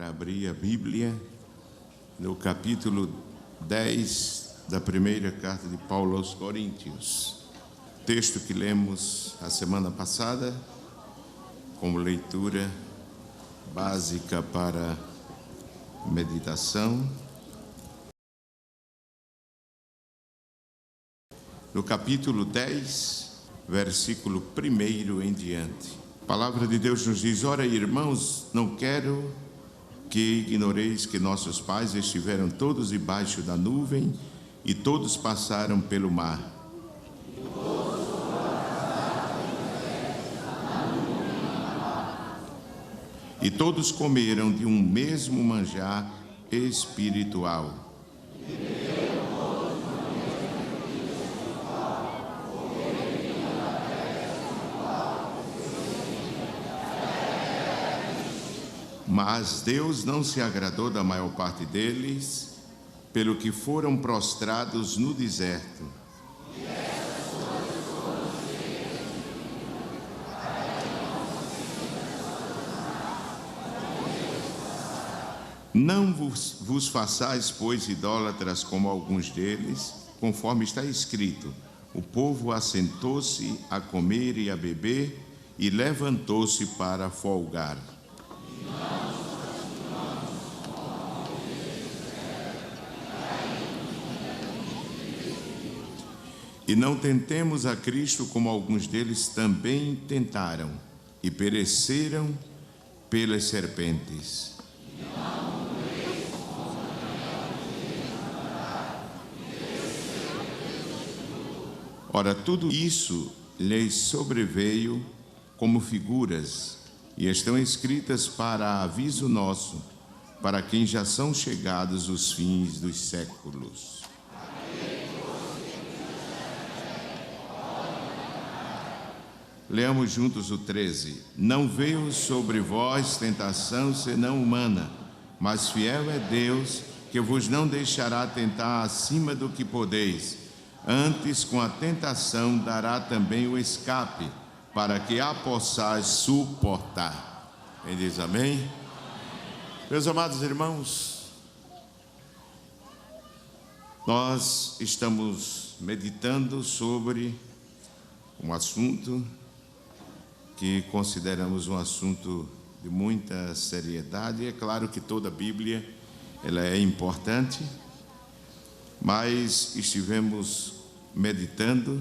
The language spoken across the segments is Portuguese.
para abrir a Bíblia no capítulo 10 da primeira carta de Paulo aos Coríntios. Texto que lemos a semana passada como leitura básica para meditação. No capítulo 10, versículo 1 em diante. A palavra de Deus nos diz: ora, irmãos, não quero que ignoreis que nossos pais estiveram todos debaixo da nuvem e todos passaram pelo mar. E todos comeram de um mesmo manjar espiritual. Mas Deus não se agradou da maior parte deles, pelo que foram prostrados no deserto. Não vos façais, pois, idólatras como alguns deles, conforme está escrito: o povo assentou-se a comer e a beber e levantou-se para folgar. E não tentemos a Cristo como alguns deles também tentaram e pereceram pelas serpentes. Ora, tudo isso lhes sobreveio como figuras e estão escritas para aviso nosso, para quem já são chegados os fins dos séculos. Leamos juntos o 13. Não veio sobre vós tentação senão humana, mas fiel é Deus, que vos não deixará tentar acima do que podeis. Antes, com a tentação, dará também o escape, para que a possais suportar. Quem diz amém? Meus amados irmãos, nós estamos meditando sobre um assunto que consideramos um assunto de muita seriedade. É claro que toda a Bíblia ela é importante, mas estivemos meditando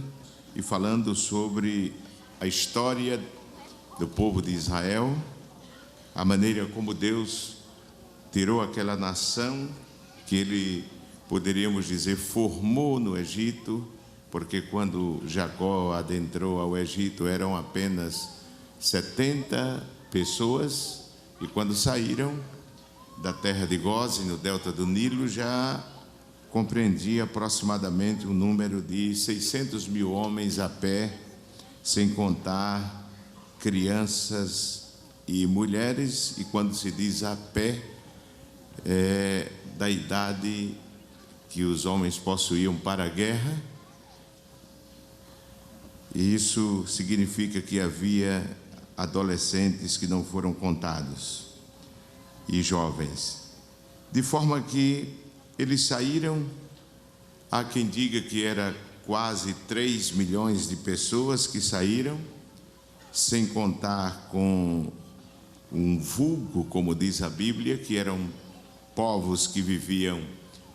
e falando sobre a história do povo de Israel, a maneira como Deus tirou aquela nação que ele, poderíamos dizer, formou no Egito, porque quando Jacó adentrou ao Egito eram apenas 70 pessoas, e quando saíram da terra de Gósen, no delta do Nilo, já compreendia aproximadamente um número de 600 mil homens a pé, sem contar crianças e mulheres, e quando se diz a pé, é da idade que os homens possuíam para a guerra, e isso significa que havia adolescentes que não foram contados e jovens, de forma que eles saíram. Há quem diga que era quase 3 milhões de pessoas que saíram, sem contar com um vulgo, como diz a Bíblia, que eram povos que viviam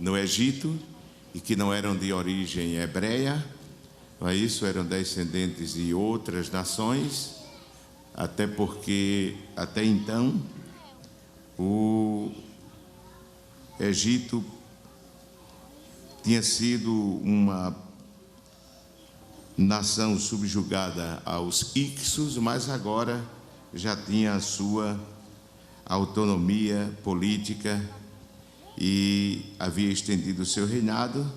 no Egito e que não eram de origem hebreia, mas isso eram descendentes de outras nações, até porque até então o Egito tinha sido uma nação subjugada aos Hyksos, mas agora já tinha a sua autonomia política e havia estendido o seu reinado.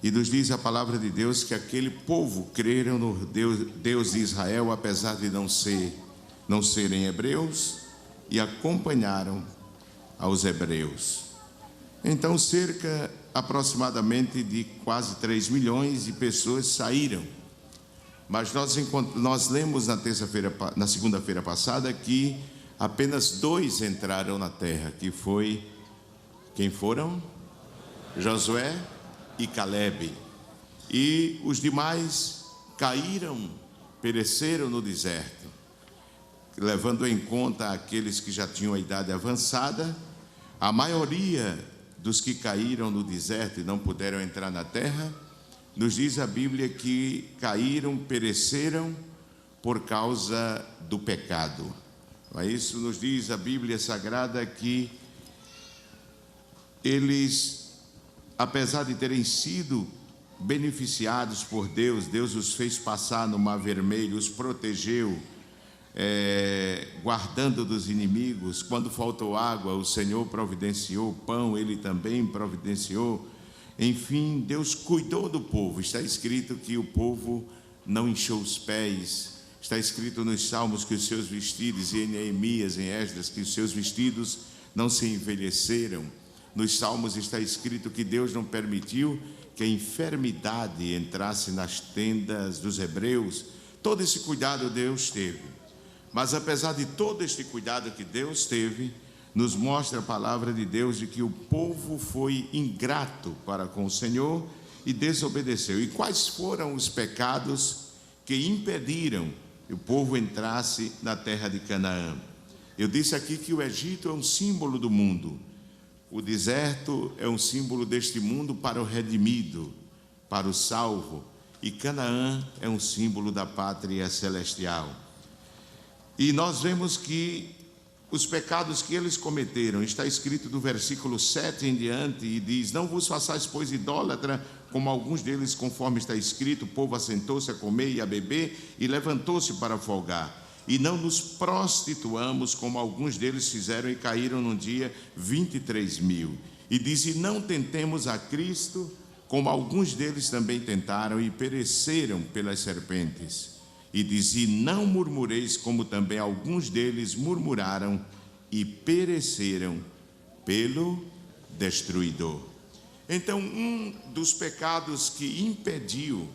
E nos diz a palavra de Deus que aquele povo creram no Deus de Israel, apesar de não serem hebreus, e acompanharam aos hebreus. Então, aproximadamente de quase 3 milhões de pessoas saíram. Mas nós lemos na segunda-feira passada que apenas 2 entraram na terra, que foi, quem foram? Josué e Calebe. E os demais caíram, pereceram no deserto. Levando em conta aqueles que já tinham a idade avançada, a maioria dos que caíram no deserto e não puderam entrar na terra, nos diz a Bíblia que caíram, pereceram por causa do pecado. Isso nos diz a Bíblia Sagrada que eles, apesar de terem sido beneficiados por Deus, Deus os fez passar no Mar Vermelho, os protegeu, guardando dos inimigos. Quando faltou água, o Senhor providenciou pão, Ele também providenciou. Enfim, Deus cuidou do povo. Está escrito que o povo não inchou os pés. Está escrito nos Salmos que os seus vestidos, e em Neemias, em Esdras, que os seus vestidos não se envelheceram. Nos Salmos está escrito que Deus não permitiu que a enfermidade entrasse nas tendas dos hebreus. Todo esse cuidado Deus teve. Mas apesar de todo este cuidado que Deus teve, nos mostra a palavra de Deus de que o povo foi ingrato para com o Senhor e desobedeceu. E quais foram os pecados que impediram que o povo entrasse na terra de Canaã? Eu disse aqui que o Egito é um símbolo do mundo. O deserto é um símbolo deste mundo para o redimido, para o salvo. E Canaã é um símbolo da pátria celestial. E nós vemos que os pecados que eles cometeram, está escrito do versículo 7 em diante, e diz: não vos façais, pois, idólatra, como alguns deles, conforme está escrito, o povo assentou-se a comer e a beber, e levantou-se para folgar. E não nos prostituamos, como alguns deles fizeram, e caíram num dia 23.000. E diz: e não tentemos a Cristo, como alguns deles também tentaram, e pereceram pelas serpentes. E diz: e não murmureis, como também alguns deles murmuraram e pereceram pelo destruidor. Então, um dos pecados que impediu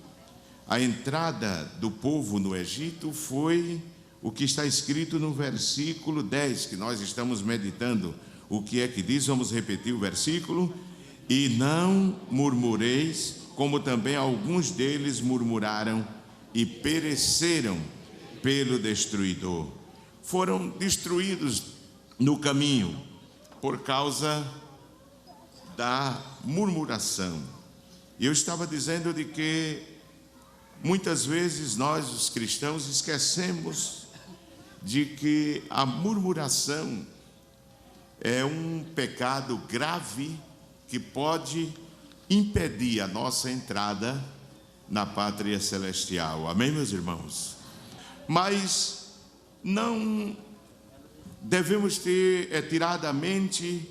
a entrada do povo no Egito foi o que está escrito no versículo 10, que nós estamos meditando. O que é que diz? Vamos repetir o versículo. E não murmureis, como também alguns deles murmuraram e pereceram pelo destruidor. Foram destruídos no caminho por causa da murmuração. E eu estava dizendo de que muitas vezes nós, os cristãos, esquecemos de que a murmuração é um pecado grave que pode impedir a nossa entrada na pátria celestial. Amém, meus irmãos? Mas não devemos ter tirado a mente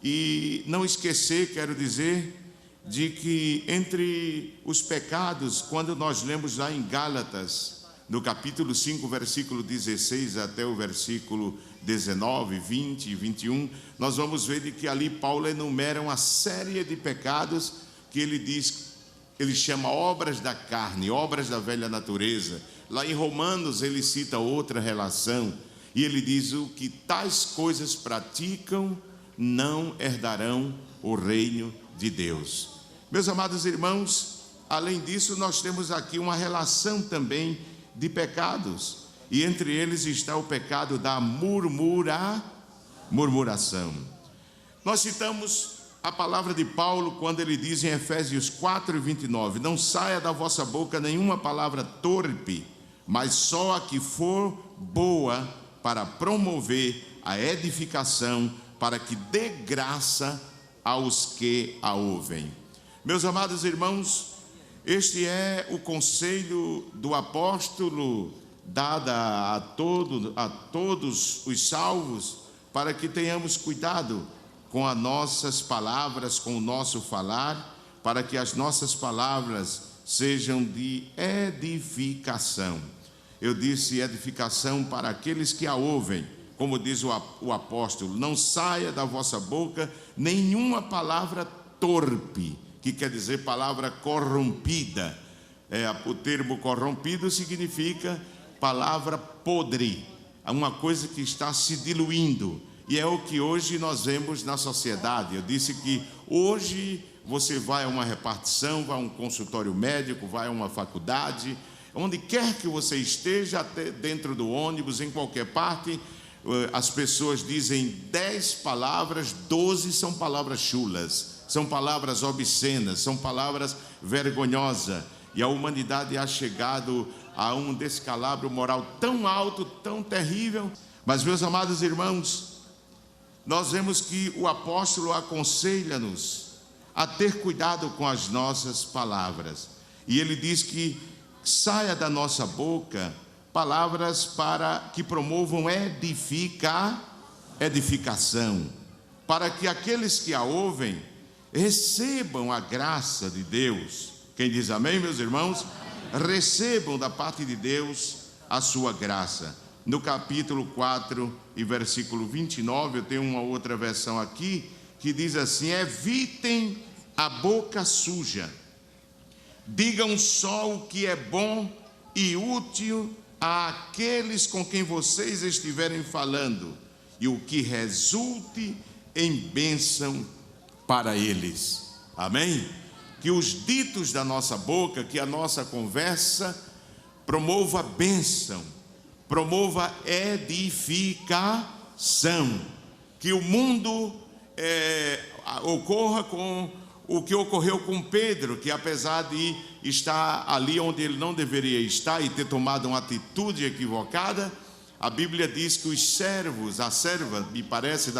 e não esquecer, quero dizer, de que entre os pecados, quando nós lemos lá em Gálatas, no capítulo 5, versículo 16 até o versículo 19, 20 e 21, nós vamos ver de que ali Paulo enumera uma série de pecados que ele diz, ele chama obras da carne, obras da velha natureza. Lá em Romanos ele cita outra relação, e ele diz: o que tais coisas praticam não herdarão o reino de Deus. Meus amados irmãos, além disso nós temos aqui uma relação também de pecados, e entre eles está o pecado da murmuração. Nós citamos a palavra de Paulo quando ele diz em Efésios 4:29: não saia da vossa boca nenhuma palavra torpe, mas só a que for boa para promover a edificação, para que dê graça aos que a ouvem. Meus amados irmãos, este é o conselho do apóstolo dado a todos os salvos, para que tenhamos cuidado com as nossas palavras, com o nosso falar, para que as nossas palavras sejam de edificação. Eu disse edificação para aqueles que a ouvem, como diz o apóstolo: não saia da vossa boca nenhuma palavra torpe, que quer dizer palavra corrompida. O termo corrompido significa palavra podre, uma coisa que está se diluindo, e é o que hoje nós vemos na sociedade. Eu disse que hoje você vai a uma repartição, vai a um consultório médico, vai a uma faculdade, onde quer que você esteja, até dentro do ônibus, em qualquer parte, as pessoas dizem 10 palavras, 12 são palavras chulas, são palavras obscenas, são palavras vergonhosas. E a humanidade ha chegado a um descalabro moral tão alto, tão terrível. Mas, meus amados irmãos, nós vemos que o apóstolo aconselha-nos a ter cuidado com as nossas palavras. E ele diz que saia da nossa boca palavras para que promovam edificação, para que aqueles que a ouvem recebam a graça de Deus. Quem diz amém, meus irmãos? Recebam da parte de Deus a sua graça. No capítulo 4 e versículo 29, eu tenho uma outra versão aqui, que diz assim: evitem a boca suja, digam só o que é bom e útil àqueles com quem vocês estiverem falando, e o que resulte em bênção para eles. Amém? Que os ditos da nossa boca, que a nossa conversa promova bênção, promova edificação, que o mundo ocorra com o que ocorreu com Pedro, que apesar de estar ali onde ele não deveria estar e ter tomado uma atitude equivocada, a Bíblia diz que os servos, a serva, me parece,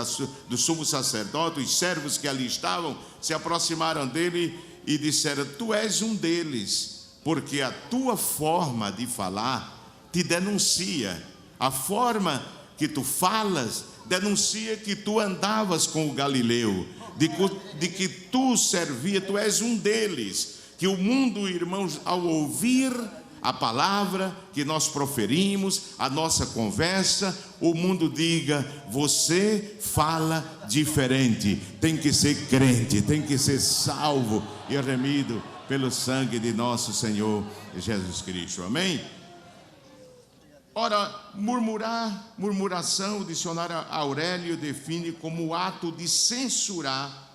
do sumo sacerdote, os servos que ali estavam, se aproximaram dele e disseram: tu és um deles, porque a tua forma de falar te denuncia, a forma que tu falas denuncia que tu andavas com o Galileu, de que tu servia, tu és um deles. Que o mundo, irmãos, ao ouvir a palavra que nós proferimos, a nossa conversa, o mundo diga: você fala diferente, tem que ser crente, tem que ser salvo e remido pelo sangue de nosso Senhor Jesus Cristo. Amém? Ora, murmuração, o dicionário Aurélio define como o ato de censurar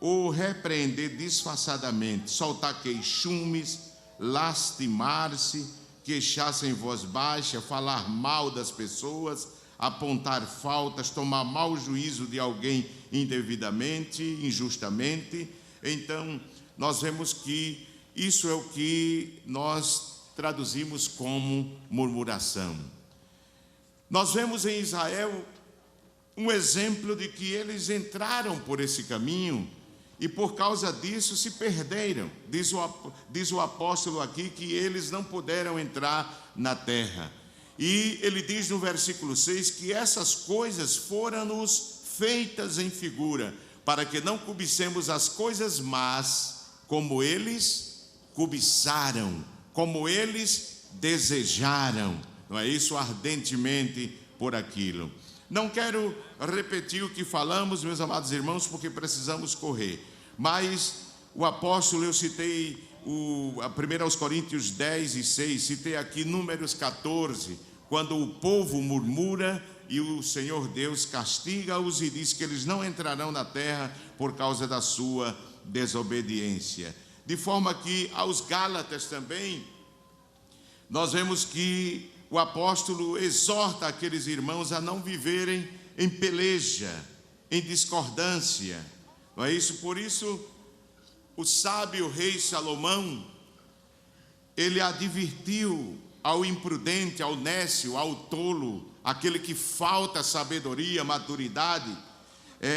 ou repreender disfarçadamente, soltar queixumes, lastimar-se, queixar-se em voz baixa, falar mal das pessoas, apontar faltas, tomar mau juízo de alguém indevidamente, injustamente. Então, nós vemos que isso é o que nós traduzimos como murmuração. Nós vemos em Israel um exemplo de que eles entraram por esse caminho e por causa disso se perderam. Diz o apóstolo aqui que eles não puderam entrar na terra. E ele diz no versículo 6 que essas coisas foram-nos feitas em figura, para que não cobicemos as coisas más, como eles cobiçaram, como eles desejaram, não é isso? Ardentemente por aquilo. Não quero repetir o que falamos, meus amados irmãos, porque precisamos correr. Mas o apóstolo, eu citei 1 Coríntios 10 e 6, citei aqui Números 14, quando o povo murmura e o Senhor Deus castiga-os e diz que eles não entrarão na terra por causa da sua desobediência. De forma que aos Gálatas também, nós vemos que o apóstolo exorta aqueles irmãos a não viverem em peleja, em discordância. Não é isso? Por isso, o sábio rei Salomão, ele advertiu ao imprudente, ao nécio, ao tolo, aquele que falta sabedoria, maturidade,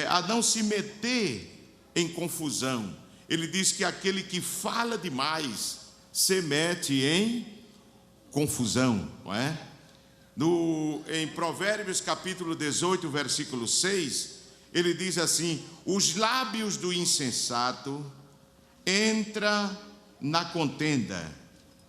a não se meter em confusão. Ele diz que aquele que fala demais se mete em confusão, não é? Em Provérbios capítulo 18, versículo 6, ele diz assim: os lábios do insensato entra na contenda,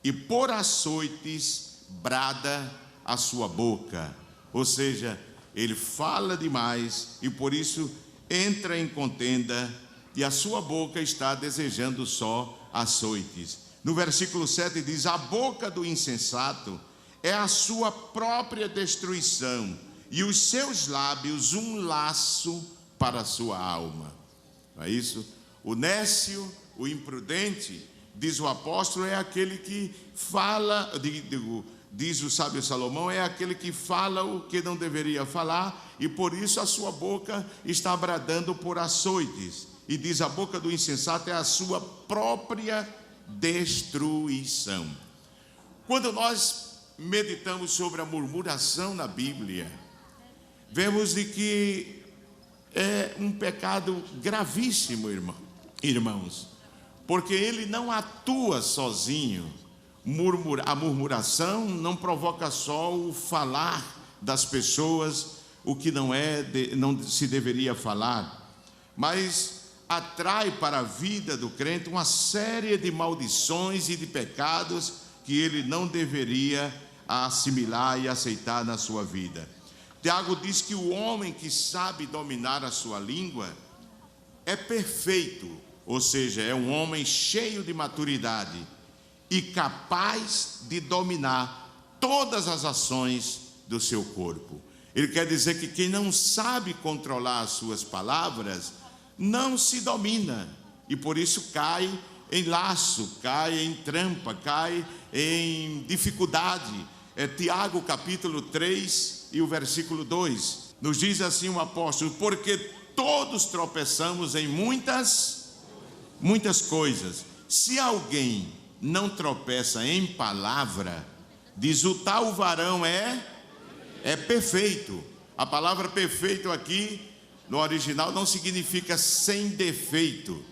e por açoites brada a sua boca. Ou seja, ele fala demais e por isso entra em contenda, e a sua boca está desejando só açoites. No versículo 7 diz: a boca do insensato é a sua própria destruição, e os seus lábios um laço para a sua alma. Não é isso? O nécio, o imprudente, diz o apóstolo, é aquele que fala, diz o sábio Salomão, é aquele que fala o que não deveria falar, e por isso a sua boca está bradando por açoites. E diz: a boca do insensato é a sua própria destruição. Quando nós meditamos sobre a murmuração na Bíblia, vemos de que é um pecado gravíssimo, irmãos, porque ele não atua sozinho. A murmuração não provoca só o falar das pessoas o que não se deveria falar, mas atrai para a vida do crente uma série de maldições e de pecados que ele não deveria assimilar e aceitar na sua vida. Tiago diz que o homem que sabe dominar a sua língua é perfeito, ou seja, é um homem cheio de maturidade e capaz de dominar todas as ações do seu corpo. Ele quer dizer que quem não sabe controlar as suas palavras não se domina, e por isso cai em laço, cai em trampa, cai em dificuldade. Tiago capítulo 3 e o versículo 2, nos diz assim o apóstolo: porque todos tropeçamos em muitas coisas. Se alguém não tropeça em palavra, diz, o tal varão é perfeito. A palavra perfeito aqui no original não significa sem defeito,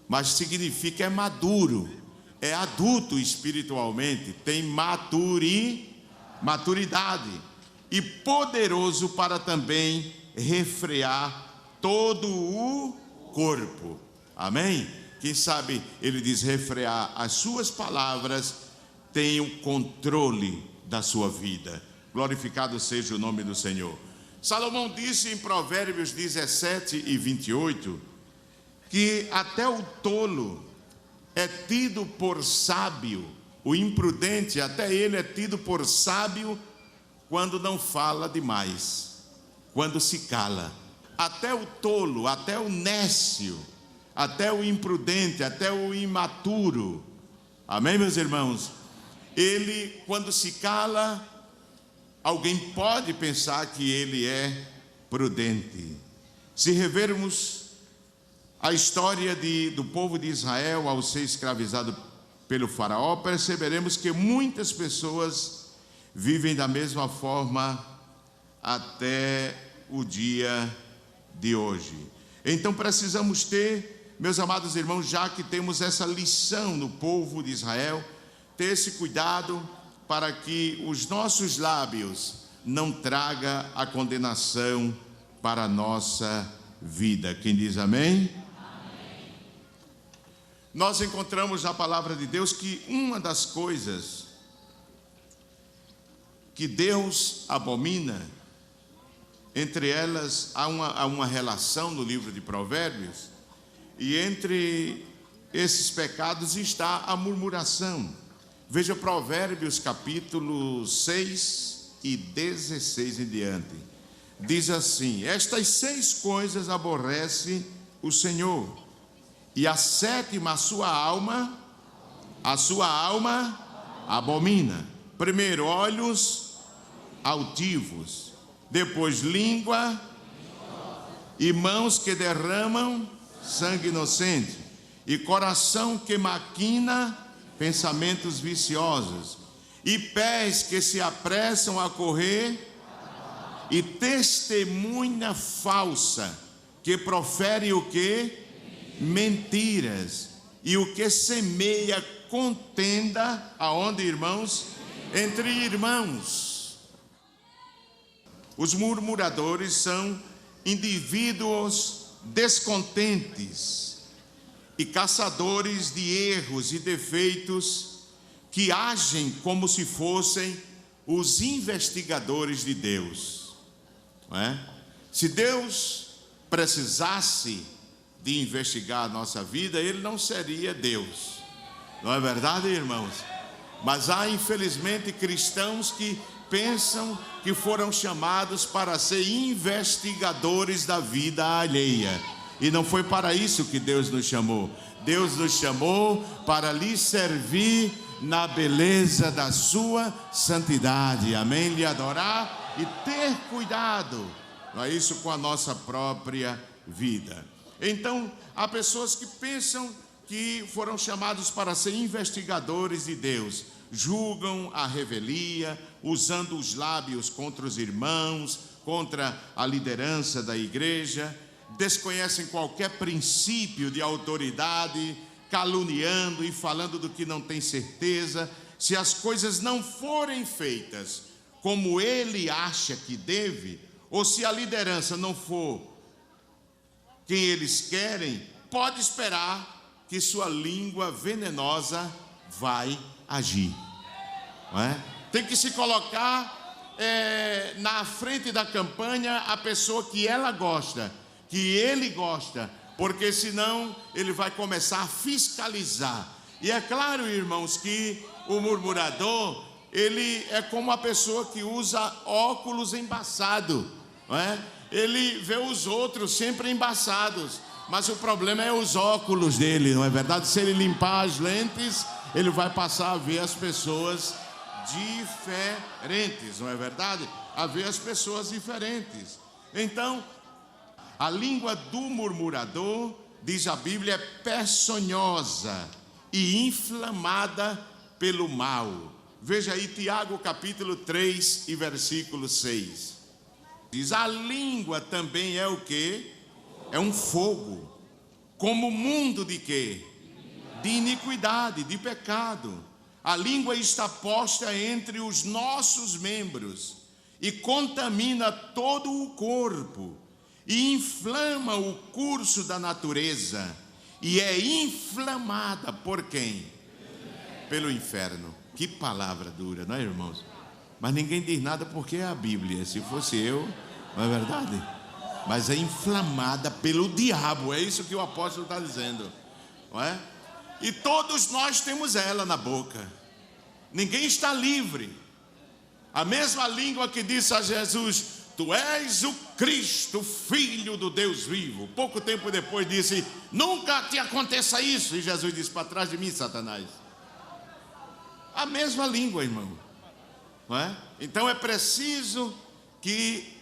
mas significa é maduro, é adulto espiritualmente, tem maturidade e poderoso para também refrear todo o corpo. Amém? Quem sabe ele diz refrear as suas palavras, tem o controle da sua vida. Glorificado seja o nome do Senhor. Salomão disse em Provérbios 17 e 28 que até o tolo é tido por sábio, o imprudente, até ele é tido por sábio quando não fala demais, quando se cala. Até o tolo, até o nécio, até o imprudente, até o imaturo, amém, meus irmãos? Ele, quando se cala, alguém pode pensar que ele é prudente. Se revermos a história do povo de Israel ao ser escravizado pelo faraó, perceberemos que muitas pessoas vivem da mesma forma até o dia de hoje. Então precisamos ter, meus amados irmãos, já que temos essa lição no povo de Israel, ter esse cuidado para que os nossos lábios não traga a condenação para a nossa vida. Quem diz amém? Amém. Nós encontramos na palavra de Deus que uma das coisas que Deus abomina, entre elas há uma relação no livro de Provérbios, e entre esses pecados está a murmuração. Veja Provérbios capítulo 6 e 16 em diante. Diz assim: estas 6 coisas aborrece o Senhor, e a sétima a sua alma abomina. Primeiro, olhos altivos, depois língua e mãos que derramam sangue inocente, e coração que maquina pensamentos viciosos, e pés que se apressam a correr, e testemunha falsa que profere o que? Mentiras, e o que semeia contenda, aonde, irmãos? Entre irmãos. Os murmuradores são indivíduos descontentes e caçadores de erros e defeitos que agem como se fossem os investigadores de Deus, não é? Se Deus precisasse de investigar a nossa vida, Ele não seria Deus, não é verdade, irmãos? Mas há, infelizmente, cristãos que pensam que foram chamados para ser investigadores da vida alheia. E não foi para isso que Deus nos chamou. Deus nos chamou para lhe servir na beleza da sua santidade. Amém? Lhe adorar e ter cuidado, não é isso, com a nossa própria vida. Então, há pessoas que pensam que foram chamados para ser investigadores de Deus, julgam a revelia, usando os lábios contra os irmãos, contra a liderança da igreja, desconhecem qualquer princípio de autoridade, caluniando e falando do que não tem certeza. Se as coisas não forem feitas como ele acha que deve, ou se a liderança não for quem eles querem, pode esperar que sua língua venenosa vai agir, não é? Tem que se colocar na frente da campanha a pessoa que ela gosta, que ele gosta, porque senão ele vai começar a fiscalizar. E é claro, irmãos, que o murmurador, ele é como a pessoa que usa óculos embaçados, não é? Ele vê os outros sempre embaçados, mas o problema é os óculos dele, não é verdade? Se ele limpar as lentes, ele vai passar a ver as pessoas diferentes, não é verdade? A ver as pessoas diferentes. Então, a língua do murmurador, diz a Bíblia, é peçonhosa e inflamada pelo mal. Veja aí Tiago capítulo 3 e versículo 6. Diz: a língua também é o quê? É um fogo, como mundo de quê? De iniquidade, de pecado. A língua está posta entre os nossos membros e contamina todo o corpo e inflama o curso da natureza, e é inflamada por quem? Pelo inferno. Que palavra dura, não é, irmãos? Mas ninguém diz nada porque é a Bíblia. Se fosse eu, não é verdade? Mas é inflamada pelo diabo, é isso que o apóstolo está dizendo, não é? E todos nós temos ela na boca. Ninguém está livre. A mesma língua que disse a Jesus: tu és o Cristo, Filho do Deus vivo. Pouco tempo depois disse: nunca te aconteça isso. E Jesus disse: para trás de mim, Satanás. A mesma língua, irmão, não é? Então é preciso que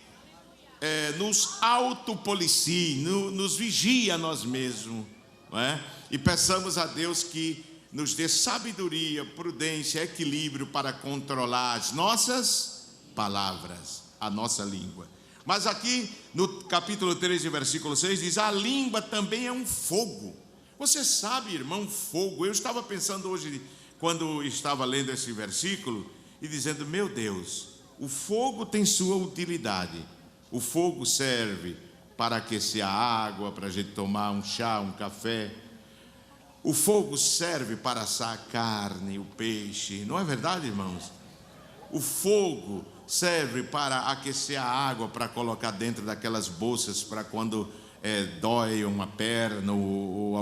nos autopolicie, nos vigie a nós mesmos, não é? E peçamos a Deus que nos dê sabedoria, prudência, equilíbrio para controlar as nossas palavras, a nossa língua. Mas aqui no capítulo 13, versículo 6 diz: a língua também é um fogo. Você sabe, irmão, fogo. Eu estava pensando hoje, quando estava lendo esse versículo, e dizendo: meu Deus, o fogo tem sua utilidade. O fogo serve para aquecer a água, para a gente tomar um chá, um café. O fogo serve para assar a carne, o peixe. Não é verdade, irmãos? O fogo serve para aquecer a água, para colocar dentro daquelas bolsas, para quando dói uma perna ou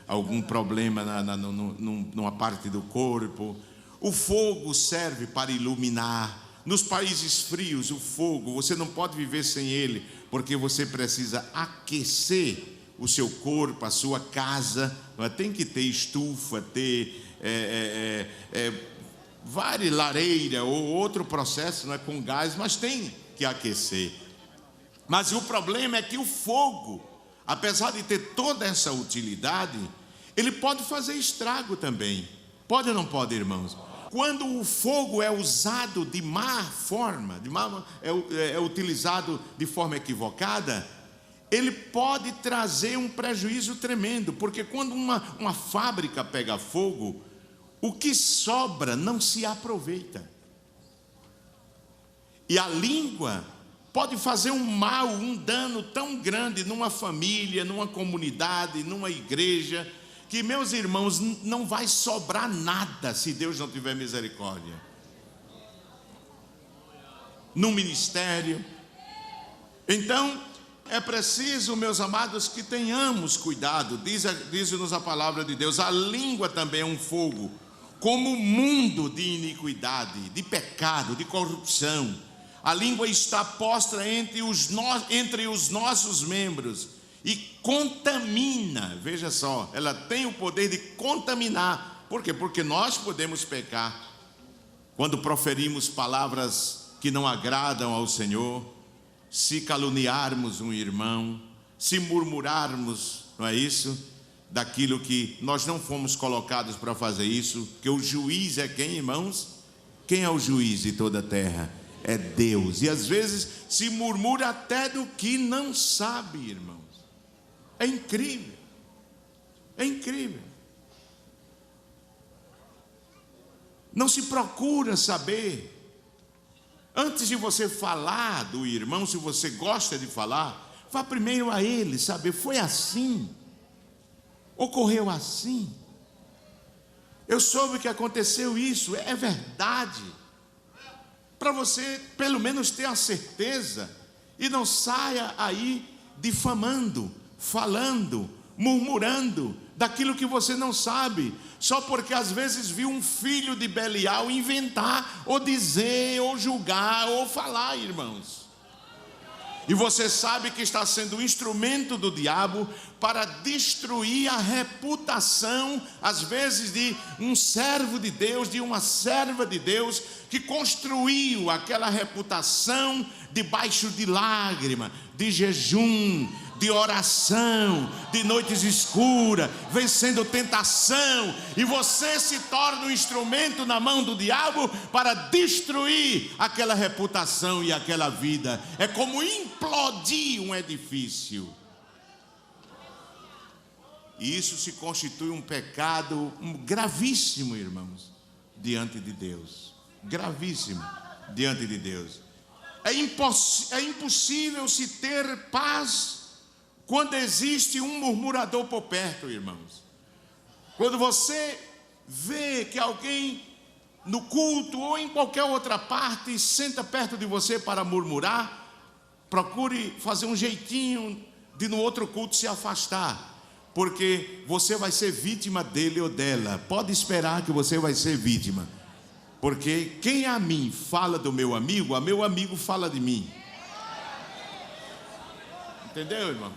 algum problema numa parte do corpo. O fogo serve para iluminar. Nos países frios, o fogo, você não pode viver sem ele, porque você precisa aquecer o seu corpo, a sua casa. Tem que ter estufa, ter várias lareiras ou outro processo, não é, com gás, mas tem que aquecer. Mas o problema é que o fogo, apesar de ter toda essa utilidade, ele pode fazer estrago também. Pode ou não pode, irmãos? Quando o fogo é usado de má forma, é utilizado de forma equivocada, ele pode trazer um prejuízo tremendo, porque quando uma fábrica pega fogo, o que sobra não se aproveita. E a língua pode fazer um mal, um dano tão grande numa família, numa comunidade, numa igreja, que, meus irmãos, não vai sobrar nada se Deus não tiver misericórdia. No ministério. Então, é preciso, meus amados, que tenhamos cuidado. Diz-nos a palavra de Deus: a língua também é um fogo, como mundo de iniquidade, de pecado, de corrupção. A língua está posta entre os nossos membros e contamina. Veja só, ela tem o poder de contaminar. Por quê? Porque nós podemos pecar quando proferimos palavras que não agradam ao Senhor, se caluniarmos um irmão, se murmurarmos, não é isso? Daquilo que nós não fomos colocados para fazer isso, que o juiz é quem, irmãos? Quem é o juiz de toda a terra? É Deus. E às vezes se murmura até do que não sabe, irmãos. É incrível. É incrível. Não se procura saber. Antes de você falar do irmão, se você gosta de falar, vá primeiro a ele saber, foi assim? Ocorreu assim? Eu soube que aconteceu isso, é verdade. Para você pelo menos ter a certeza e não saia aí difamando, falando, murmurando daquilo que você não sabe, só porque às vezes viu um filho de Belial inventar, ou dizer, ou julgar, ou falar, irmãos. E você sabe que está sendo um instrumento do diabo para destruir a reputação, às vezes, de um servo de Deus, de uma serva de Deus, que construiu aquela reputação debaixo de lágrima, de jejum, de oração, de noites escuras, vencendo tentação, e você se torna um instrumento na mão do diabo para destruir aquela reputação e aquela vida. É como implodir um edifício. E isso se constitui um pecado gravíssimo, irmãos, diante de Deus. Gravíssimo diante de Deus. É impossível se ter paz quando existe um murmurador por perto, irmãos. Quando você vê que alguém no culto ou em qualquer outra parte senta perto de você para murmurar, procure fazer um jeitinho de no outro culto se afastar, porque você vai ser vítima dele ou dela. Pode esperar que você vai ser vítima, porque quem a mim fala do meu amigo, a meu amigo fala de mim. Entendeu, irmão?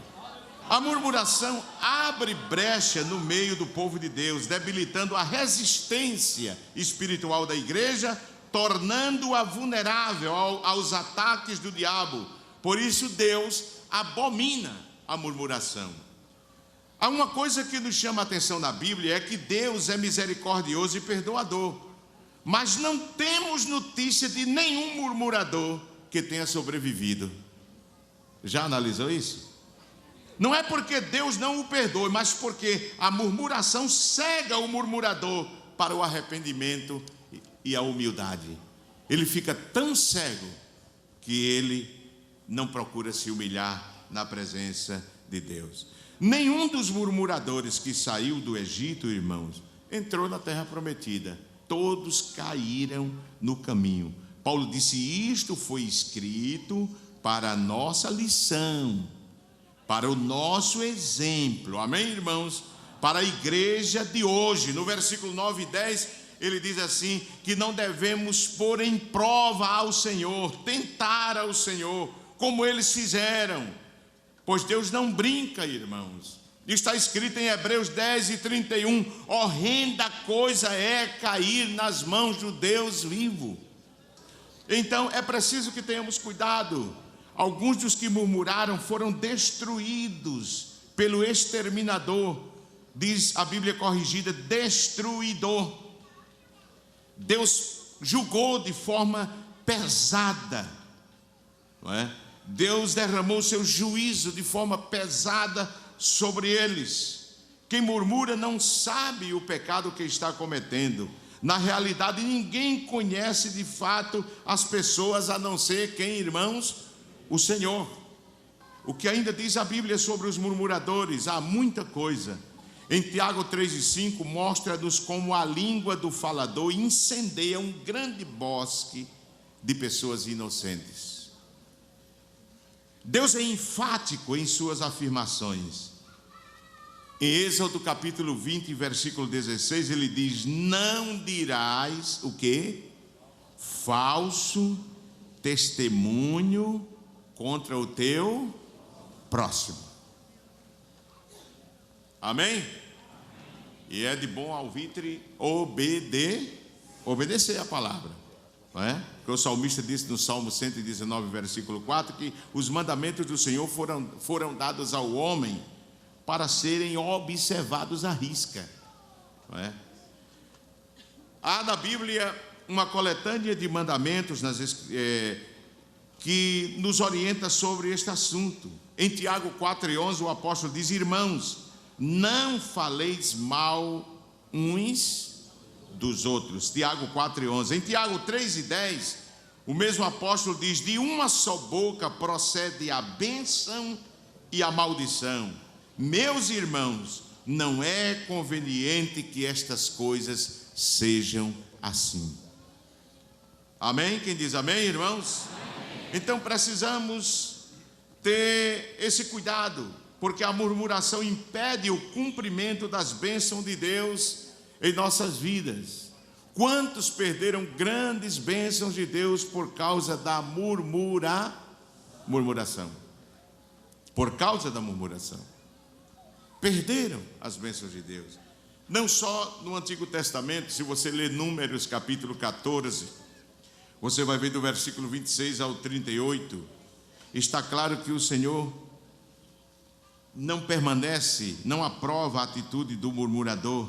A murmuração abre brecha no meio do povo de Deus, debilitando a resistência espiritual da igreja, tornando-a vulnerável aos ataques do diabo. Por isso Deus abomina a murmuração. Há uma coisa que nos chama a atenção na Bíblia, é que Deus é misericordioso e perdoador, mas não temos notícia de nenhum murmurador que tenha sobrevivido. Já analisou isso? Não é porque Deus não o perdoe, mas porque a murmuração cega o murmurador para o arrependimento e a humildade. Ele fica tão cego que ele não procura se humilhar na presença de Deus. Nenhum dos murmuradores que saiu do Egito, irmãos, entrou na terra prometida. Todos caíram no caminho. Paulo disse: isto foi escrito para a nossa lição, para o nosso exemplo, amém, irmãos? Para a igreja de hoje. No versículo 9 e 10, ele diz assim, que não devemos pôr em prova ao Senhor, tentar ao Senhor, como eles fizeram, pois Deus não brinca, irmãos. Está escrito em Hebreus 10 e 31, horrenda coisa é cair nas mãos do Deus vivo. Então é preciso que tenhamos cuidado. Alguns dos que murmuraram foram destruídos pelo exterminador, diz a Bíblia corrigida, destruidor. Deus julgou de forma pesada, não é? Deus derramou seu juízo de forma pesada sobre eles. Quem murmura não sabe o pecado que está cometendo. Na realidade, ninguém conhece de fato as pessoas, a não ser quem, irmãos? O Senhor. O que ainda diz a Bíblia sobre os murmuradores? Há muita coisa. Em Tiago 3 e 5 mostra-nos como a língua do falador incendeia um grande bosque de pessoas inocentes. Deus é enfático em suas afirmações. Em Êxodo capítulo 20, versículo 16, ele diz: não dirás o quê? Falso testemunho contra o teu próximo. Amém? E é de bom alvitre obedecer a palavra, não é? Porque o salmista disse no Salmo 119, versículo 4, que os mandamentos do Senhor foram dados ao homem para serem observados à risca, não é? Há na Bíblia uma coletânea de mandamentos que nos orienta sobre este assunto. Em Tiago 4:11, o apóstolo diz: irmãos, não faleis mal uns dos outros. Tiago 4:11. Em Tiago 3:10, o mesmo apóstolo diz: de uma só boca procede a bênção e a maldição. Meus irmãos, não é conveniente que estas coisas sejam assim. Amém? Quem diz amém, irmãos? Amém. Então precisamos ter esse cuidado, porque a murmuração impede o cumprimento das bênçãos de Deus em nossas vidas. Quantos perderam grandes bênçãos de Deus por causa da murmuração? Por causa da murmuração. Perderam as bênçãos de Deus. Não só no Antigo Testamento, se você ler Números capítulo 14, você vai ver do versículo 26 ao 38, está claro que o Senhor não permanece, não aprova a atitude do murmurador.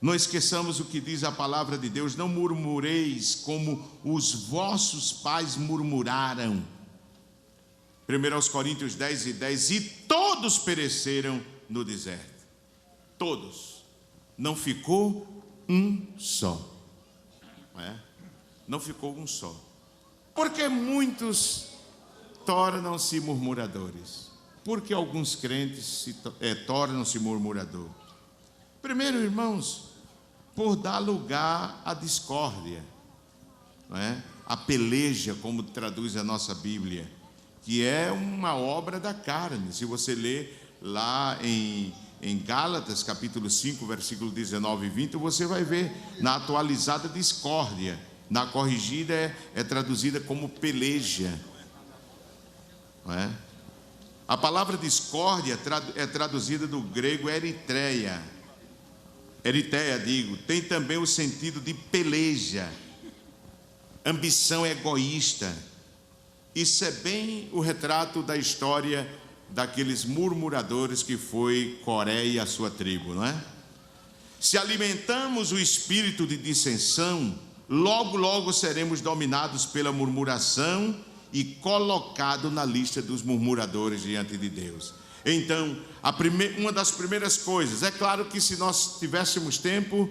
Não esqueçamos o que diz a palavra de Deus: não murmureis como os vossos pais murmuraram. 1 Coríntios 10:10, e todos pereceram no deserto. Todos. Não ficou um só. Não é? Não ficou um só. Porque muitos tornam-se murmuradores. Porque alguns crentes tornam-se murmurador. Primeiro, irmãos, por dar lugar à discórdia, não é? A peleja, como traduz a nossa Bíblia, que é uma obra da carne. Se você ler lá em Gálatas capítulo 5, versículo 19 e 20, você vai ver na atualizada discórdia. Na corrigida é traduzida como peleja, não é? A palavra discórdia é traduzida do grego eritéia, tem também o sentido de peleja, ambição egoísta. Isso é bem o retrato da história daqueles murmuradores que foi Coré e a sua tribo, não é? Se alimentamos o espírito de dissensão, logo seremos dominados pela murmuração e colocados na lista dos murmuradores diante de Deus. Então, uma das primeiras coisas, é claro que se nós tivéssemos tempo,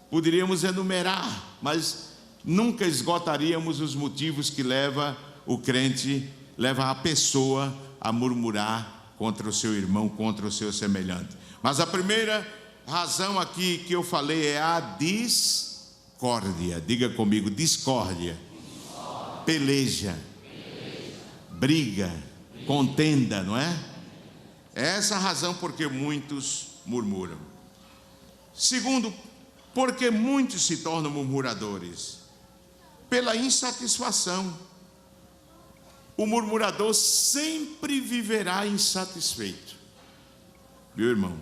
poderíamos enumerar, mas nunca esgotaríamos os motivos que leva a pessoa a murmurar contra o seu irmão, contra o seu semelhante. Mas a primeira razão aqui que eu falei é a discórdia. Diga comigo: discórdia. Peleja. Briga. Contenda, não é? É essa a razão porque muitos murmuram. Segundo, porque muitos se tornam murmuradores? Pela insatisfação. O murmurador sempre viverá insatisfeito. Meu irmão,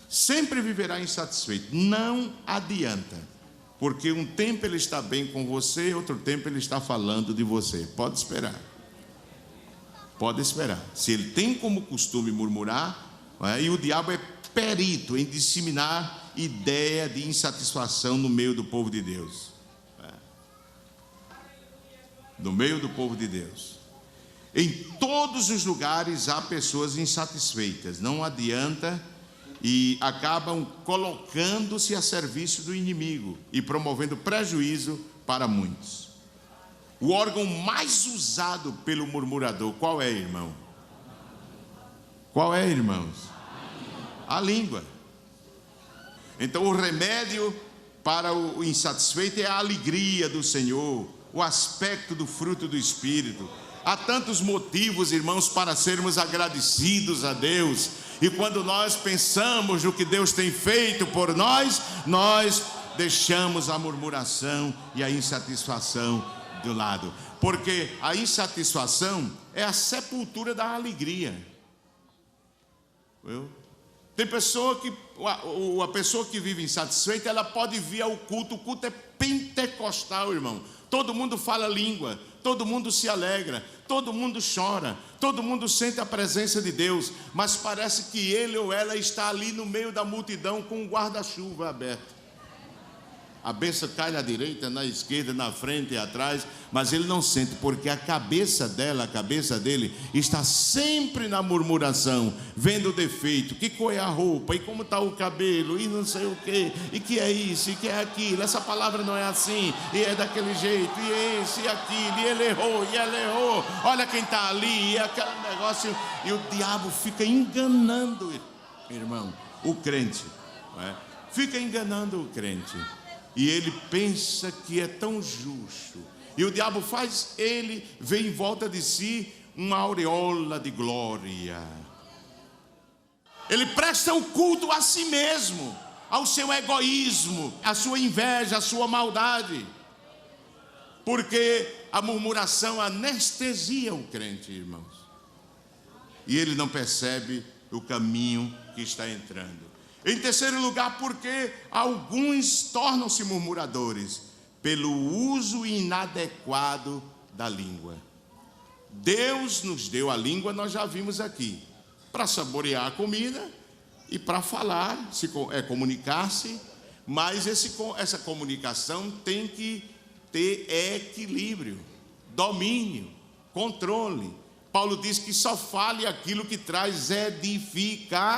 sempre viverá insatisfeito. Não adianta, porque um tempo ele está bem com você, outro tempo ele está falando de você. Pode esperar. Pode esperar. Se ele tem como costume murmurar, e o diabo é perito em disseminar ideia de insatisfação no meio do povo de Deus. No meio do povo de Deus. Em todos os lugares há pessoas insatisfeitas. Não adianta, e acabam colocando-se a serviço do inimigo e promovendo prejuízo para muitos. O órgão mais usado pelo murmurador, qual é, irmão? Qual é, irmãos? A língua. Então, o remédio para o insatisfeito é a alegria do Senhor, o aspecto do fruto do Espírito. Há tantos motivos, irmãos, para sermos agradecidos a Deus E quando nós pensamos no que Deus tem feito por nós, nós deixamos a murmuração e a insatisfação de lado. Porque a insatisfação é a sepultura da alegria. Tem pessoa que, a pessoa que vive insatisfeita, ela pode vir ao culto. O culto é pentecostal, irmão. Todo mundo fala língua, todo mundo se alegra, todo mundo chora, todo mundo sente a presença de Deus, mas parece que ele ou ela está ali no meio da multidão com um guarda-chuva aberto. A bênção cai na direita, na esquerda, na frente e atrás, mas ele não sente, porque a cabeça dela, a cabeça dele, está sempre na murmuração, vendo o defeito, que cor é a roupa, e como está o cabelo, e não sei o que, e que é isso, e que é aquilo, essa palavra não é assim, e é daquele jeito, e é esse, e aquilo, e ele errou, e ela errou, olha quem está ali, e aquele negócio, e o diabo fica enganando, irmão, o crente, não é? Fica enganando o crente. E ele pensa que é tão justo. E o diabo faz ele ver em volta de si uma aureola de glória. Ele presta um culto a si mesmo, ao seu egoísmo, à sua inveja, à sua maldade. Porque a murmuração anestesia o crente, irmãos. E ele não percebe o caminho que está entrando. Em terceiro lugar, porque alguns tornam-se murmuradores pelo uso inadequado da língua. Deus nos deu a língua, nós já vimos aqui, para saborear a comida e para falar, comunicar-se, mas essa comunicação tem que ter equilíbrio, domínio, controle. Paulo diz que só fale aquilo que traz edificação.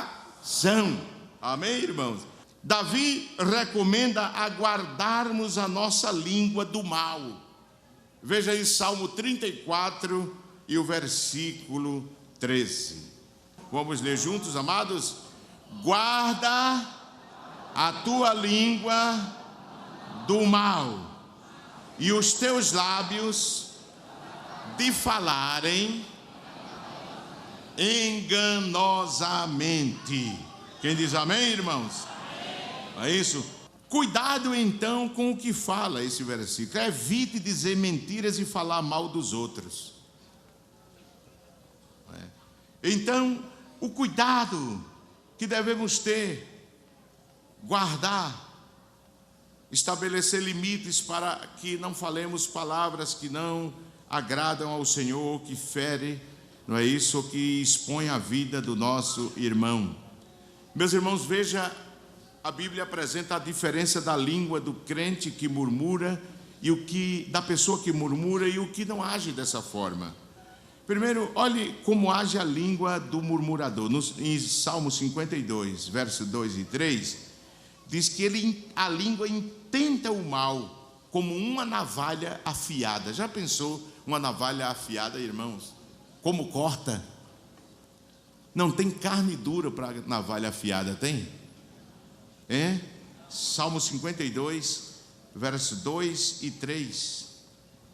Amém, irmãos? Davi recomenda aguardarmos a nossa língua do mal. Veja aí Salmo 34 e o versículo 13. Vamos ler juntos, amados? Guarda a tua língua do mal e os teus lábios de falarem enganosamente. Quem diz amém, irmãos? Amém. É isso? Cuidado então com o que fala esse versículo. Evite dizer mentiras e falar mal dos outros. Então, o cuidado que devemos ter, guardar, estabelecer limites para que não falemos palavras que não agradam ao Senhor, que ferem, não é isso, que expõe a vida do nosso irmão. Meus irmãos, veja, a Bíblia apresenta a diferença da língua do crente que murmura e da pessoa que murmura e o que não age dessa forma. Primeiro, olhe como age a língua do murmurador. Em Salmo 52, versos 2 e 3, diz que a língua intenta o mal como uma navalha afiada. Já pensou uma navalha afiada, irmãos? Como corta? Não tem carne dura para navalha afiada, tem? Salmo 52, versos 2 e 3,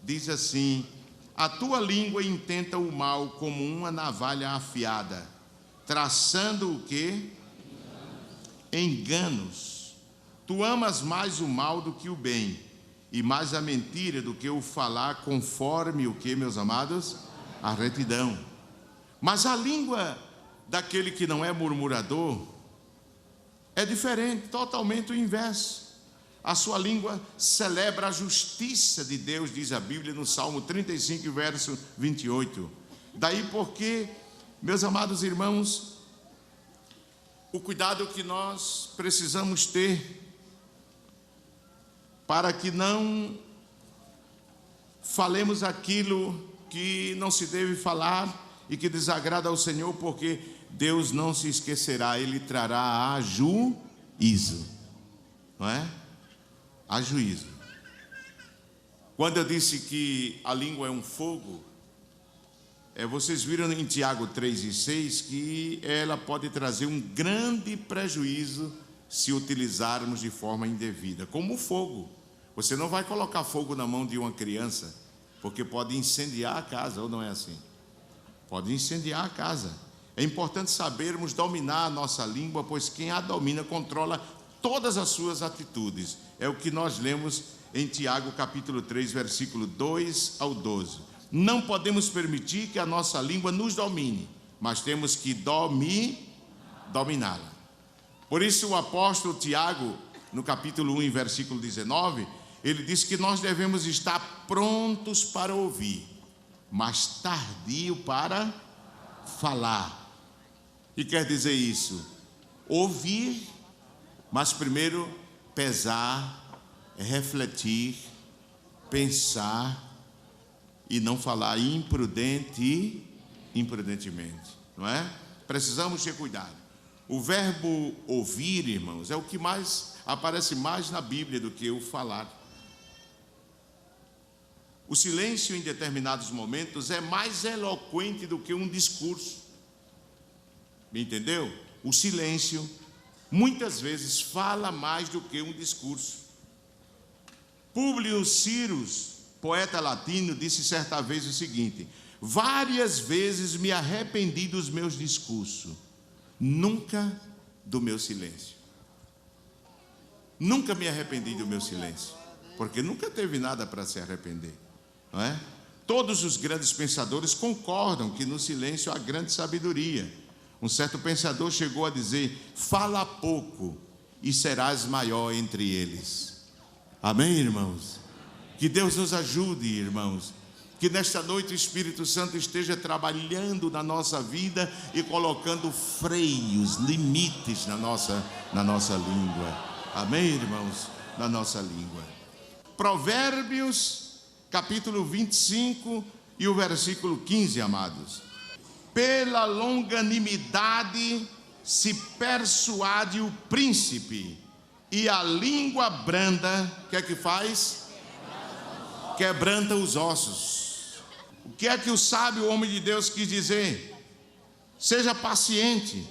diz assim: a tua língua intenta o mal como uma navalha afiada, traçando o quê? Enganos. Tu amas mais o mal do que o bem, e mais a mentira do que o falar, conforme o que, meus amados? A retidão. Mas a língua daquele que não é murmurador é diferente, totalmente o inverso. A sua língua celebra a justiça de Deus, diz a Bíblia no Salmo 35, verso 28. Daí porque, meus amados irmãos, o cuidado que nós precisamos ter para que não falemos aquilo que não se deve falar e que desagrada ao Senhor, porque Deus não se esquecerá, Ele trará a juízo, não é? A juízo. Quando eu disse que a língua é um fogo, vocês viram em Tiago 3 e 6 que ela pode trazer um grande prejuízo se utilizarmos de forma indevida, como o fogo. Você não vai colocar fogo na mão de uma criança, porque pode incendiar a casa, ou não é assim? Pode incendiar a casa. É importante sabermos dominar a nossa língua, pois quem a domina controla todas as suas atitudes. É o que nós lemos em Tiago capítulo 3, versículo 2 ao 12. Não podemos permitir que a nossa língua nos domine, mas temos que dominá-la. Por isso o apóstolo Tiago, no capítulo 1, versículo 19, ele diz que nós devemos estar prontos para ouvir, mas tardio para falar. E quer dizer isso? Ouvir, mas primeiro pesar, refletir, pensar e não falar imprudentemente, não é? Precisamos ter cuidado. O verbo ouvir, irmãos, é o que mais aparece mais na Bíblia do que o falar. O silêncio em determinados momentos é mais eloquente do que um discurso. Entendeu? O silêncio muitas vezes fala mais do que um discurso. Públio Cyrus, poeta latino, disse certa vez o seguinte: várias vezes me arrependi dos meus discursos, nunca do meu silêncio. Nunca me arrependi do meu silêncio, porque nunca teve nada para se arrepender, não é? Todos os grandes pensadores concordam que no silêncio há grande sabedoria. Um certo pensador chegou a dizer: fala pouco e serás maior entre eles. Amém, irmãos? Que Deus nos ajude, irmãos. Que nesta noite o Espírito Santo esteja trabalhando na nossa vida e colocando freios, limites na nossa língua. Amém, irmãos? Na nossa língua. Provérbios, capítulo 25 e o versículo 15, amados. Pela longanimidade se persuade o príncipe, e a língua branda, o que é que faz? Quebranta os ossos. O que é que o sábio homem de Deus quis dizer? Seja paciente,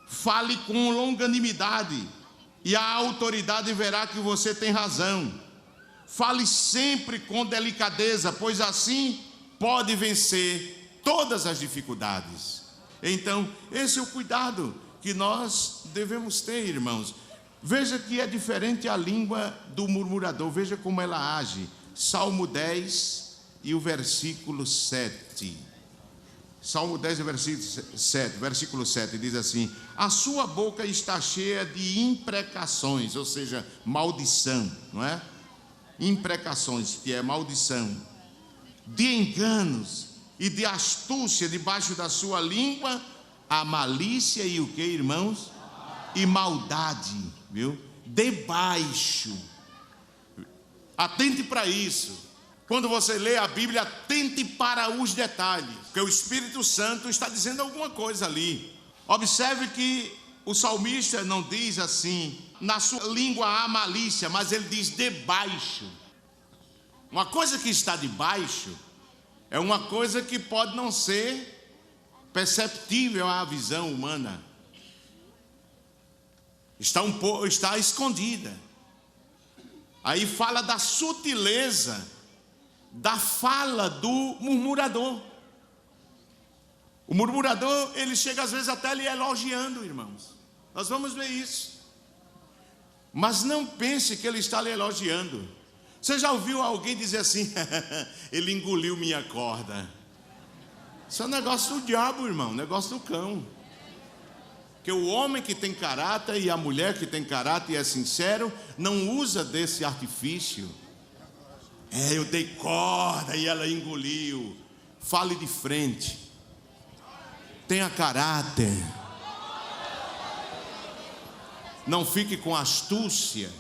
fale com longanimidade, e a autoridade verá que você tem razão. Fale sempre com delicadeza, pois assim pode vencer todas as dificuldades. Então, esse é o cuidado que nós devemos ter, irmãos. Veja que é diferente a língua do murmurador, veja como ela age. Salmo 10 e o versículo 7. Salmo 10 e versículo 7 diz assim: a sua boca está cheia de imprecações, ou seja, maldição, não é? Imprecações, que é maldição, de enganos e de astúcia debaixo da sua língua, a malícia e o que, irmãos? E maldade, viu? Debaixo. Atente para isso. Quando você lê a Bíblia, atente para os detalhes, porque o Espírito Santo está dizendo alguma coisa ali. Observe que o salmista não diz assim: na sua língua há malícia, mas ele diz debaixo. Uma coisa que está debaixo é uma coisa que pode não ser perceptível à visão humana. Está escondida. Aí fala da sutileza da fala do murmurador. O murmurador, ele chega às vezes até lhe elogiando, irmãos. Nós vamos ver isso. Mas não pense que ele está lhe elogiando. Você já ouviu alguém dizer assim: ele engoliu minha corda? Isso é um negócio do diabo, irmão, negócio do cão. Que o homem que tem caráter e a mulher que tem caráter e é sincero, não usa desse artifício. Eu dei corda e ela engoliu. Fale de frente. Tenha caráter. Não fique com astúcia.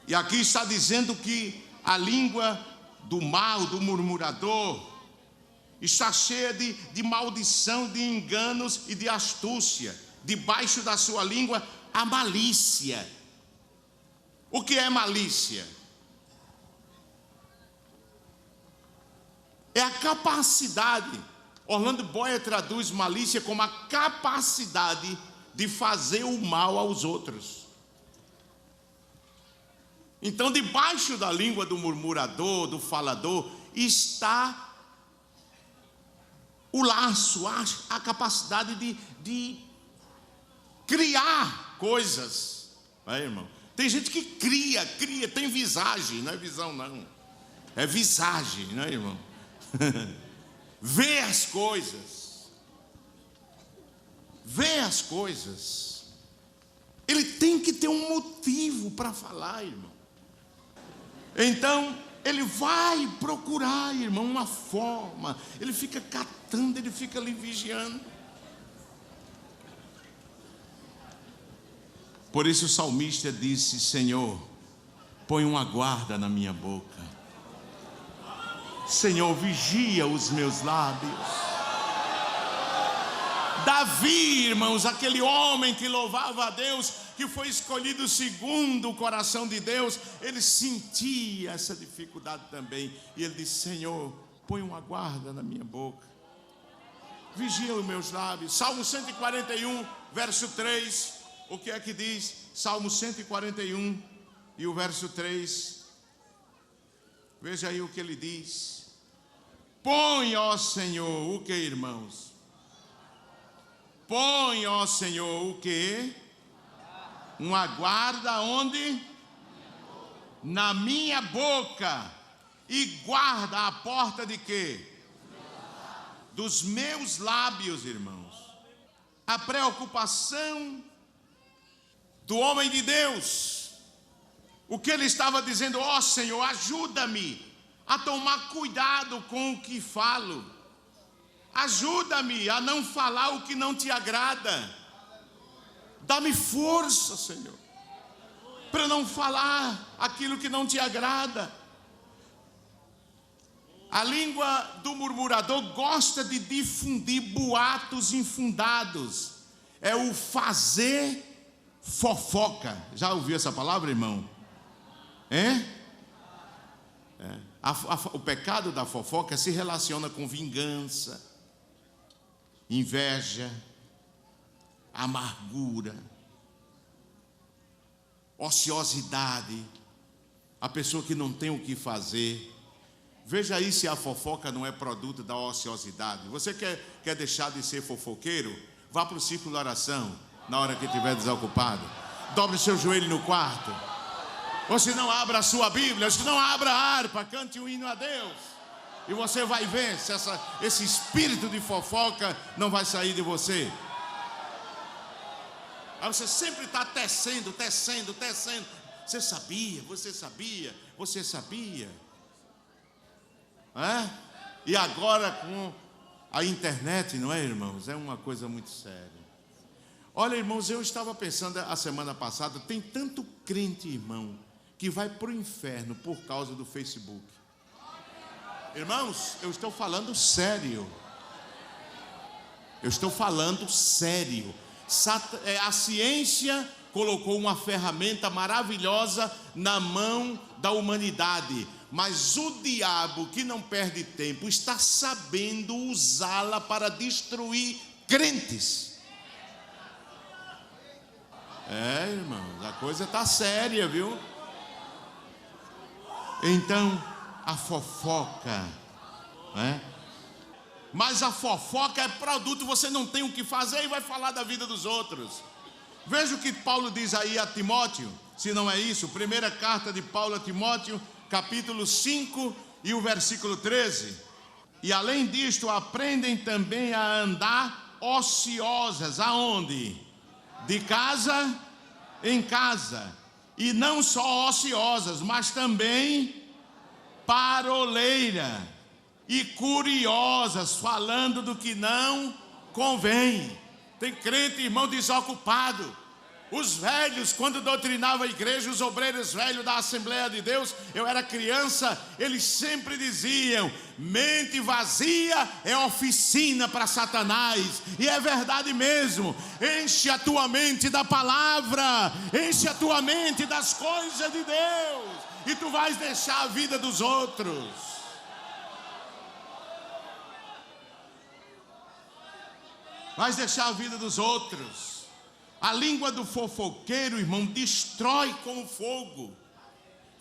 E aqui está dizendo que a língua do mal, do murmurador, está cheia de maldição, de enganos e de astúcia. Debaixo da sua língua, a malícia. O que é malícia? É a capacidade. Orlando Boyer traduz malícia como a capacidade de fazer o mal aos outros. Então, debaixo da língua do murmurador, do falador, está o laço, a capacidade de criar coisas. Aí, irmão, tem gente que cria, tem visagem, não é visão não, é visagem, não é, irmão? Vê as coisas, ele tem que ter um motivo para falar, irmão. Então ele vai procurar, irmão, uma forma, ele fica catando, ele fica ali vigiando. Por isso o salmista disse: Senhor, põe uma guarda na minha boca. Senhor, vigia os meus lábios. Davi, irmãos, aquele homem que louvava a Deus, que foi escolhido segundo o coração de Deus, ele sentia essa dificuldade também. E ele disse: Senhor, põe uma guarda na minha boca, vigia os meus lábios. Salmo 141, verso 3, o que é que diz? Salmo 141 e o verso 3. Veja aí o que ele diz. Põe, ó Senhor, o que, irmãos? Põe, ó Senhor, o que? Uma guarda onde? Na minha boca. E guarda a porta de quê? Dos meus lábios, irmãos. A preocupação do homem de Deus. O que ele estava dizendo: ó Senhor, ajuda-me a tomar cuidado com o que falo. Ajuda-me a não falar o que não te agrada. Dá-me força, Senhor, para não falar aquilo que não te agrada. A língua do murmurador gosta de difundir boatos infundados. É o fazer fofoca. Já ouviu essa palavra, irmão? O pecado da fofoca se relaciona com vingança, inveja, amargura, ociosidade, a pessoa que não tem o que fazer. Veja aí se a fofoca não é produto da ociosidade. Você quer deixar de ser fofoqueiro? Vá para o círculo de oração na hora que estiver desocupado. Dobre seu joelho no quarto. Ou se não, abra a sua Bíblia. Ou se não, abra a harpa, cante um hino a Deus. E você vai ver se esse espírito de fofoca não vai sair de você. Aí você sempre está tecendo. Você sabia. E agora com a internet, não é, irmãos? É uma coisa muito séria. Olha, irmãos, eu estava pensando a semana passada, tem tanto crente, irmão, que vai para o inferno por causa do Facebook. Irmãos, eu estou falando sério. A ciência colocou uma ferramenta maravilhosa na mão da humanidade, mas o diabo, que não perde tempo, está sabendo usá-la para destruir crentes. Irmãos, a coisa está séria, viu? Então, a fofoca, mas a fofoca é produto, você não tem o que fazer e vai falar da vida dos outros. Veja o que Paulo diz aí a Timóteo, se não é isso, primeira carta de Paulo a Timóteo, capítulo 5 e o versículo 13. E além disto, aprendem também a andar ociosas, aonde? De casa em casa. E não só ociosas, mas também paroleira e curiosas, falando do que não convém. Tem crente, irmão, desocupado. Os velhos, quando doutrinava a igreja, os obreiros velhos da Assembleia de Deus, eu era criança, eles sempre diziam: mente vazia é oficina para Satanás. E é verdade mesmo. Enche a tua mente da palavra, enche a tua mente das coisas de Deus, e tu vais deixar a vida dos outros. Vais deixar a vida dos outros. A língua do fofoqueiro, irmão, destrói como fogo.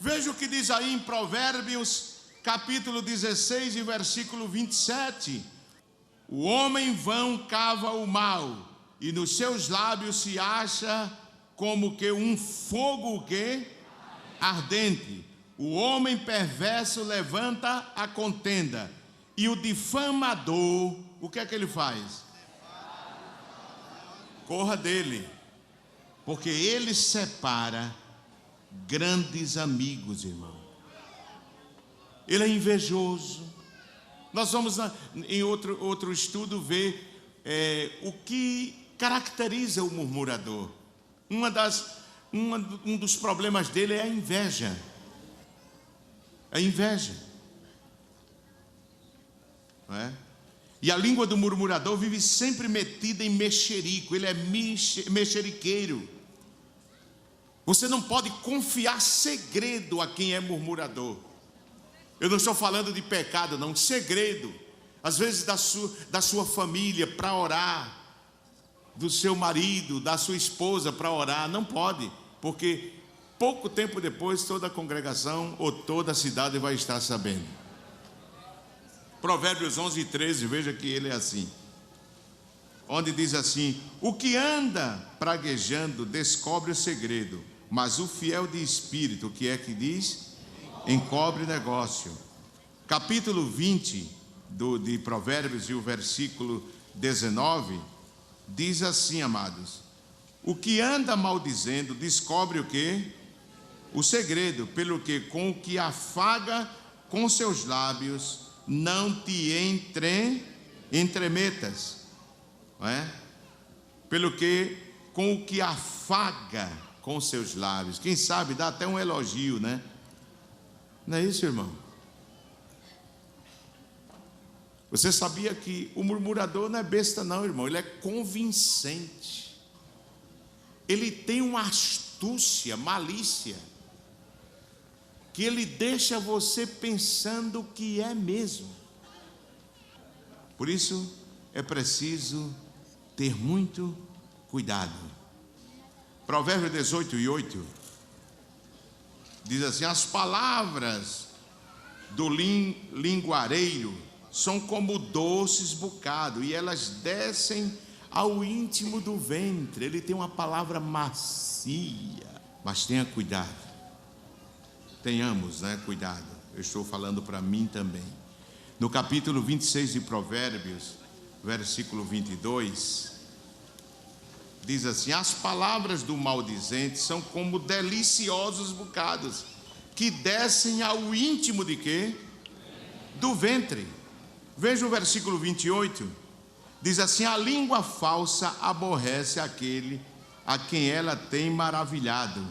Veja o que diz aí em Provérbios, capítulo 16 e versículo 27. O homem vão cava o mal, e nos seus lábios se acha como que um fogo o quê? Ardente. O homem perverso levanta a contenda, e o difamador, o que é que ele faz? Corra dele, porque ele separa grandes amigos, irmão. Ele é invejoso. Nós vamos em outro estudo ver o que caracteriza o murmurador. Um dos problemas dele é a inveja. A inveja, não é? E a língua do murmurador vive sempre metida em mexerico. Ele é mexeriqueiro. Você não pode confiar segredo a quem é murmurador. Eu não estou falando de pecado, não, de segredo. Às vezes da sua família para orar, do seu marido, da sua esposa para orar, não pode, porque pouco tempo depois toda a congregação ou toda a cidade vai estar sabendo. Provérbios 11:13, veja que ele é assim, onde diz assim: o que anda praguejando descobre o segredo, mas o fiel de espírito, o que é que diz? Encobre negócio. Capítulo 20 de Provérbios e o versículo 19 diz assim, amados: o que anda maldizendo descobre o quê? O segredo, pelo que com o que afaga com seus lábios não te entremetas, não é? Pelo que com o que afaga com seus lábios, quem sabe dá até um elogio, né? Não é isso, irmão? Você sabia que o murmurador não é besta não, irmão, ele é convincente. Ele tem uma astúcia, malícia, que ele deixa você pensando que é mesmo. Por isso é preciso ter muito cuidado. Provérbios 18:8 diz assim: as palavras do linguareiro são como doces bocados, e elas descem ao íntimo do ventre. Ele tem uma palavra macia, mas tenha cuidado. Tenhamos, né, cuidado. Eu estou falando para mim também. No capítulo 26 de Provérbios, versículo 22, diz assim: as palavras do maldizente são como deliciosos bocados, que descem ao íntimo de quê? Do ventre. Veja o versículo 28, diz assim: a língua falsa aborrece aquele a quem ela tem maravilhado,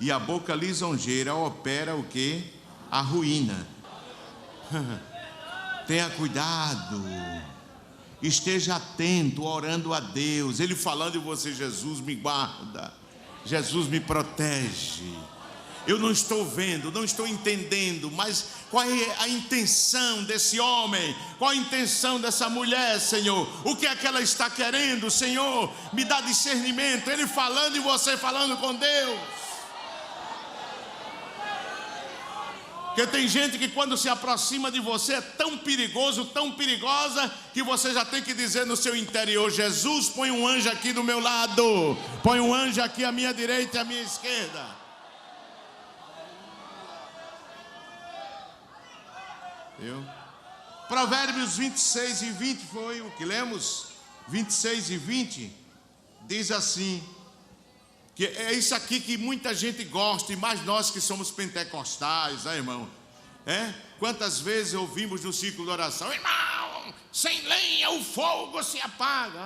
e a boca lisonjeira opera o que? A ruína. Tenha cuidado, esteja atento, orando a Deus, Ele falando em você: Jesus me guarda, Jesus me protege. Eu não estou vendo, não estou entendendo, mas qual é a intenção desse homem? Qual a intenção dessa mulher, Senhor? O que é que ela está querendo, Senhor? Me dá discernimento. Ele falando e você falando com Deus. Porque tem gente que quando se aproxima de você é tão perigoso, tão perigosa, que você já tem que dizer no seu interior: Jesus, põe um anjo aqui do meu lado, põe um anjo aqui à minha direita e à minha esquerda. Viu? Provérbios 26:20 foi o que lemos. 26:20 diz assim, que é isso aqui que muita gente gosta, e mais nós que somos pentecostais, né, irmão? Quantas vezes ouvimos no círculo de oração: irmão, sem lenha o fogo se apaga.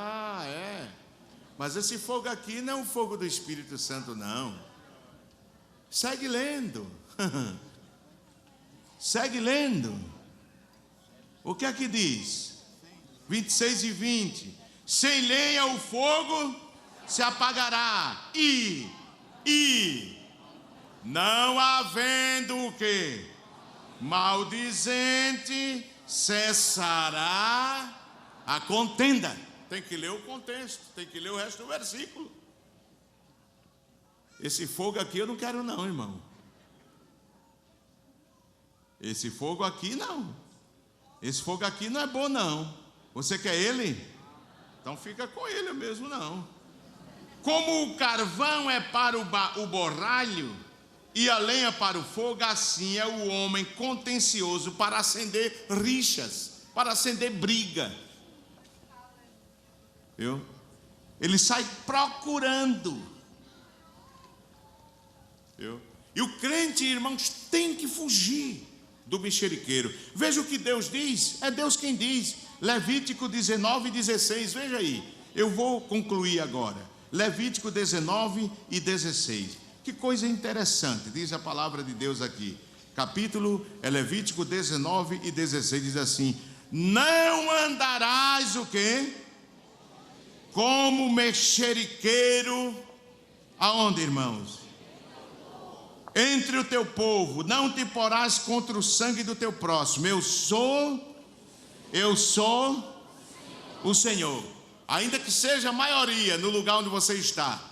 Mas esse fogo aqui não é o fogo do Espírito Santo, não. Segue lendo. Segue lendo. O que é que diz? 26:20: sem lenha o fogo se apagará, e não havendo o que? Maldizente, cessará a contenda. Tem que ler o contexto, tem que ler o resto do versículo. Esse fogo aqui eu não quero não, irmão. Esse fogo aqui não. Esse fogo aqui não é bom não. Você quer ele? Então fica com ele mesmo, não. Como o carvão é para o borralho e a lenha para o fogo, assim é o homem contencioso para acender rixas, para acender briga. Viu? Ele sai procurando. Viu? E o crente, irmãos, tem que fugir do mexeriqueiro. Veja o que Deus diz, é Deus quem diz. Levítico 19:16, veja aí. Eu vou concluir agora. Levítico 19 e 16. Que coisa interessante, diz a palavra de Deus aqui. Capítulo é Levítico 19 e 16, diz assim: não andarás o quê? Como mexeriqueiro. Aonde, irmãos? Entre o teu povo. Não te porás contra o sangue do teu próximo. Eu sou o Senhor. Ainda que seja a maioria no lugar onde você está.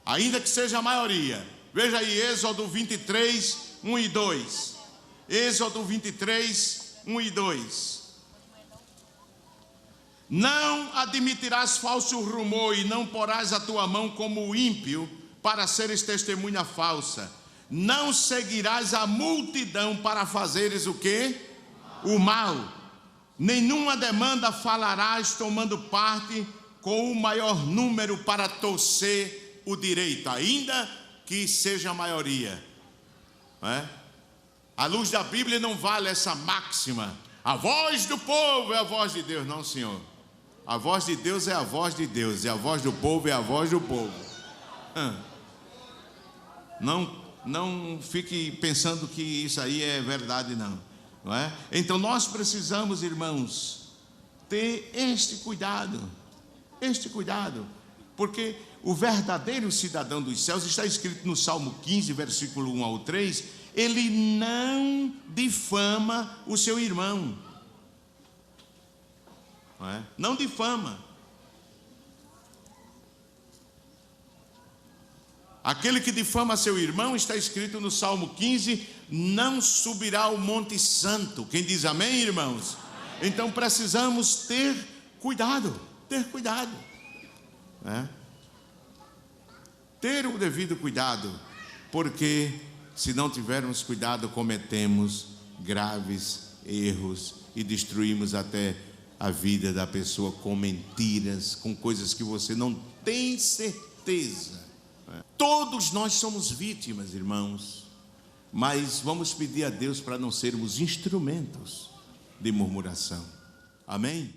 Ainda que seja a maioria. Veja aí Êxodo 23, 1 e 2. Êxodo 23, 1 e 2. Não admitirás falso rumor e não porás a tua mão como o ímpio para seres testemunha falsa. Não seguirás a multidão para fazeres o quê? O mal. Nenhuma demanda falarás tomando parte com o maior número para torcer o direito, ainda que seja a maioria. À luz da Bíblia não vale essa máxima: a voz do povo é a voz de Deus. Não, senhor. A voz de Deus é a voz de Deus, e a voz do povo é a voz do povo. Não fique pensando que isso aí é verdade, não é? Então nós precisamos, irmãos, ter este cuidado, porque o verdadeiro cidadão dos céus, está escrito no Salmo 15, versículo 1 ao 3, ele não difama o seu irmão, não difama. Aquele que difama seu irmão, está escrito no Salmo 15, não subirá ao Monte Santo. Quem diz amém, irmãos? Amém. Então precisamos ter cuidado, ter o devido cuidado, porque se não tivermos cuidado, cometemos graves erros e destruímos até a vida da pessoa com mentiras, com coisas que você não tem certeza. Todos nós somos vítimas, irmãos, mas vamos pedir a Deus para não sermos instrumentos de murmuração. Amém?